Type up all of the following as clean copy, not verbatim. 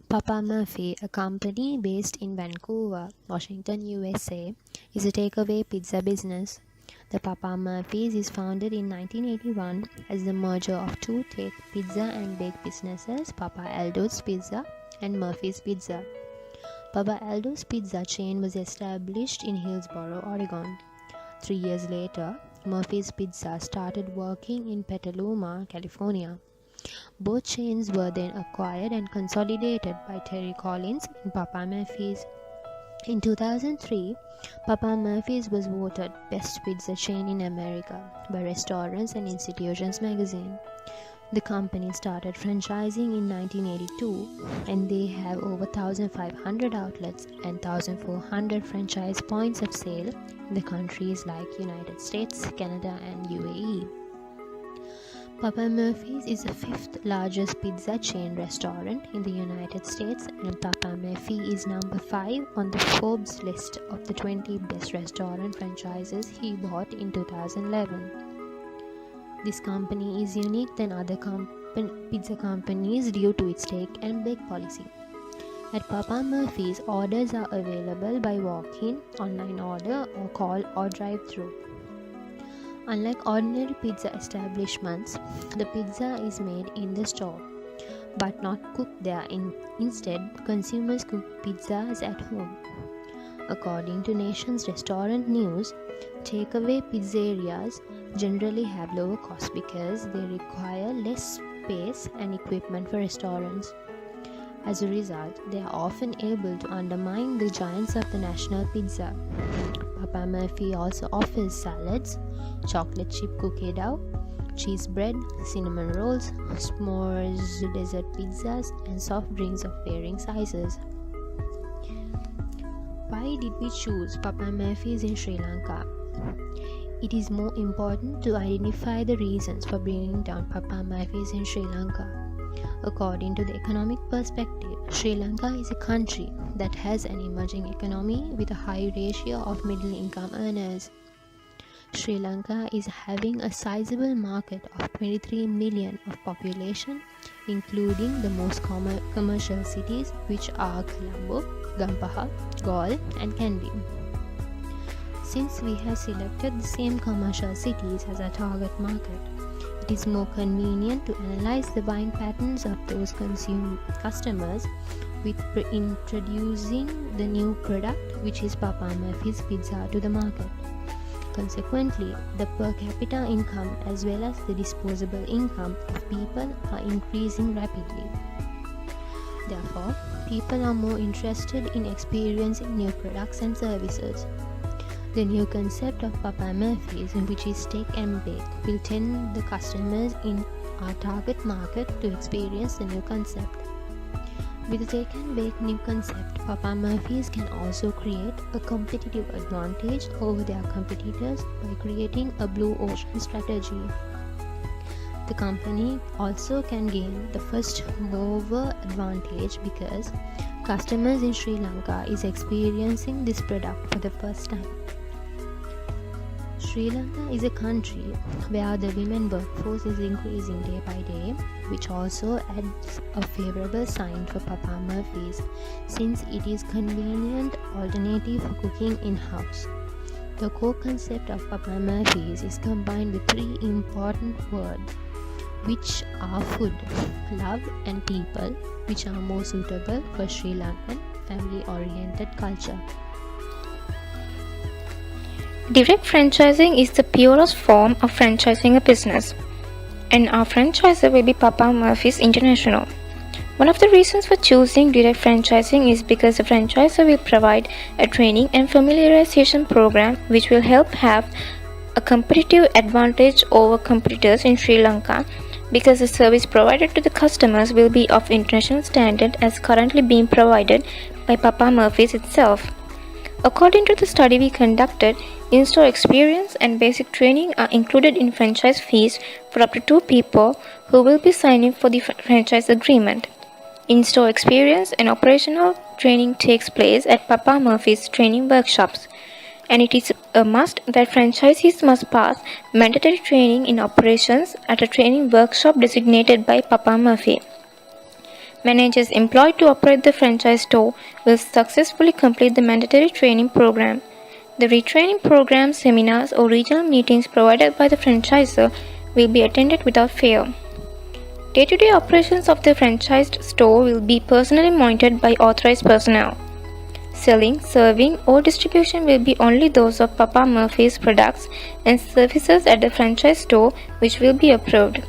Papa Murphy, a company based in Vancouver, Washington, USA, is a takeaway pizza business. The Papa Murphy's is founded in 1981 as the merger of two take pizza and bake businesses, Papa Aldo's Pizza and Murphy's Pizza. Papa Aldo's Pizza chain was established in Hillsboro, Oregon. 3 years later, Murphy's Pizza started working in Petaluma, California. Both chains were then acquired and consolidated by Terry Collins and Papa Murphy's. In 2003, Papa Murphy's was voted Best Pizza Chain in America by Restaurants and Institutions magazine. The company started franchising in 1982 and they have over 1,500 outlets and 1,400 franchise points of sale in the countries like United States, Canada and UAE. Papa Murphy's is the fifth largest pizza chain restaurant in the United States and Papa Murphy is number 5 on the Forbes list of the 20 best restaurant franchises he bought in 2011. This company is unique than other pizza companies due to its take and bake policy. At Papa Murphy's, orders are available by walk-in, online order or call or drive-through. Unlike ordinary pizza establishments, the pizza is made in the store, but not cooked there. Instead, consumers cook pizzas at home. According to Nation's Restaurant News, takeaway pizzerias generally have lower costs because they require less space and equipment for restaurants. As a result, they are often able to undermine the giants of the national pizza. Papa Murphy also offers salads, chocolate chip cookie dough, cheese bread, cinnamon rolls, s'mores dessert pizzas, and soft drinks of varying sizes. Why did we choose Papa Murphy's in Sri Lanka? It is more important to identify the reasons for bringing down Papa Murphy's in Sri Lanka. According to the economic perspective, Sri Lanka is a country that has an emerging economy with a high ratio of middle-income earners. Sri Lanka is having a sizable market of 23 million of population, including the most commercial cities which are Colombo, Gampaha, Galle and Kandy. Since we have selected the same commercial cities as our target market, it is more convenient to analyze the buying patterns of those customers with introducing the new product, which is Papa Murphy's Pizza, to the market. Consequently, the per capita income as well as the disposable income of people are increasing rapidly. Therefore, people are more interested in experiencing new products and services. The new concept of Papa Murphy's, which is take and bake, will tend the customers in our target market to experience the new concept. With the take and bake new concept, Papa Murphy's can also create a competitive advantage over their competitors by creating a blue ocean strategy. The company also can gain the first mover advantage because customers in Sri Lanka is experiencing this product for the first time. Sri Lanka is a country where the women workforce is increasing day by day, which also adds a favorable sign for Papa Murphy's since it is convenient alternative for cooking in-house. The core concept of Papa Murphy's is combined with 3 important words, which are food, love and people, which are more suitable for Sri Lankan family-oriented culture. Direct franchising is the purest form of franchising a business, and our franchisor will be Papa Murphy's International. One of the reasons for choosing direct franchising is because the franchisor will provide a training and familiarization program which will help have a competitive advantage over competitors in Sri Lanka because the service provided to the customers will be of international standard as currently being provided by Papa Murphy's itself. According to the study we conducted, in-store experience and basic training are included in franchise fees for up to 2 people who will be signing for the franchise agreement. In-store experience and operational training takes place at Papa Murphy's training workshops, and it is a must that franchisees must pass mandatory training in operations at a training workshop designated by Papa Murphy. Managers employed to operate the franchise store will successfully complete the mandatory training program. The retraining program, seminars, or regional meetings provided by the franchisor will be attended without fail. Day-to-day operations of the franchised store will be personally monitored by authorized personnel. Selling, serving, or distribution will be only those of Papa Murphy's products and services at the franchise store which will be approved.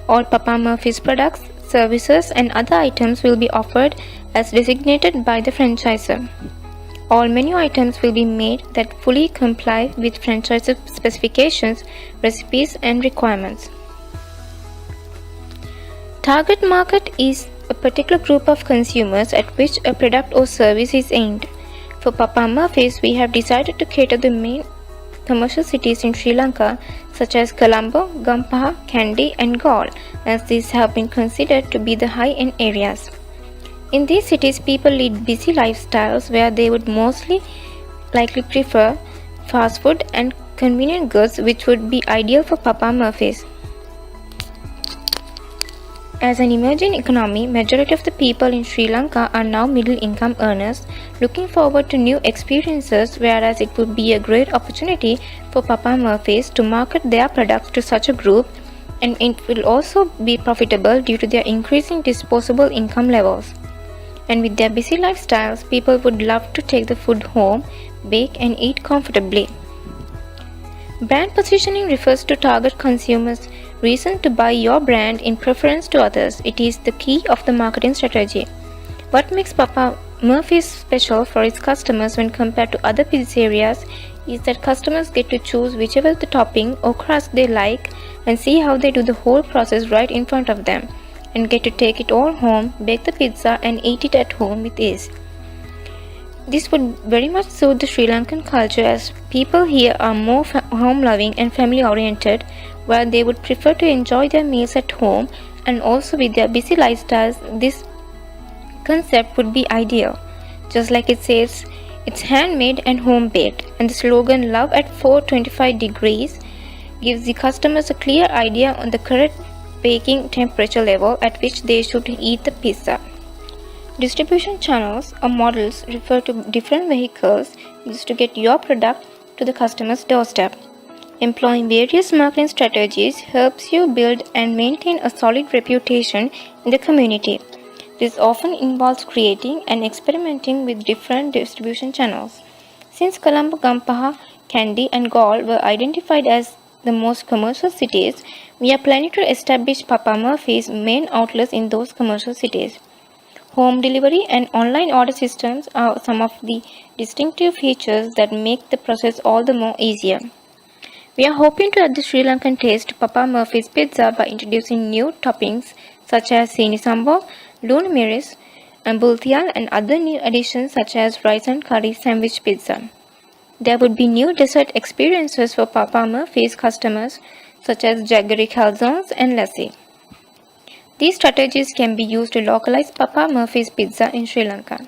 All Papa Murphy's products, services, and other items will be offered as designated by the franchisor. All menu items will be made that fully comply with franchisor specifications, recipes, and requirements. Target market is a particular group of consumers at which a product or service is aimed. For Papa Murphy's, we have decided to cater the main commercial cities in Sri Lanka such as Colombo, Gampaha, Kandy, and Galle, as these have been considered to be the high-end areas. In these cities, people lead busy lifestyles where they would mostly likely prefer fast food and convenient goods, which would be ideal for Papa Murphy's. As an emerging economy, majority of the people in Sri Lanka are now middle-income earners looking forward to new experiences, whereas it would be a great opportunity for Papa Murphy's to market their products to such a group, and it will also be profitable due to their increasing disposable income levels. And with their busy lifestyles, people would love to take the food home, bake and eat comfortably. Brand positioning refers to target consumers' reason to buy your brand in preference to others. It is the key of the marketing strategy. What makes Papa Murphy's special for its customers when compared to other pizzerias is that customers get to choose whichever the topping or crust they like and see how they do the whole process right in front of them, and get to take it all home, bake the pizza and eat it at home with ease. This would very much suit the Sri Lankan culture, as people here are more home-loving and family-oriented, where they would prefer to enjoy their meals at home, and also with their busy lifestyles, this concept would be ideal. Just like it says, it's handmade and home-baked, and the slogan "Love at 425 degrees" gives the customers a clear idea on the correct baking temperature level at which they should eat the pizza. Distribution channels or models refer to different vehicles used to get your product to the customer's doorstep. Employing various marketing strategies helps you build and maintain a solid reputation in the community. This often involves creating and experimenting with different distribution channels. Since Colombo, Gampaha, Kandy, and Galle were identified as the most commercial cities, we are planning to establish Papa Murphy's main outlets in those commercial cities. Home delivery and online order systems are some of the distinctive features that make the process all the more easier. We are hoping to add the Sri Lankan taste to Papa Murphy's pizza by introducing new toppings such as Sini Sambo, Luna Miris, and Bultial, and other new additions such as rice and curry sandwich pizza. There would be new dessert experiences for Papa Murphy's customers such as jaggery calzones and lassi. These strategies can be used to localize Papa Murphy's pizza in Sri Lanka.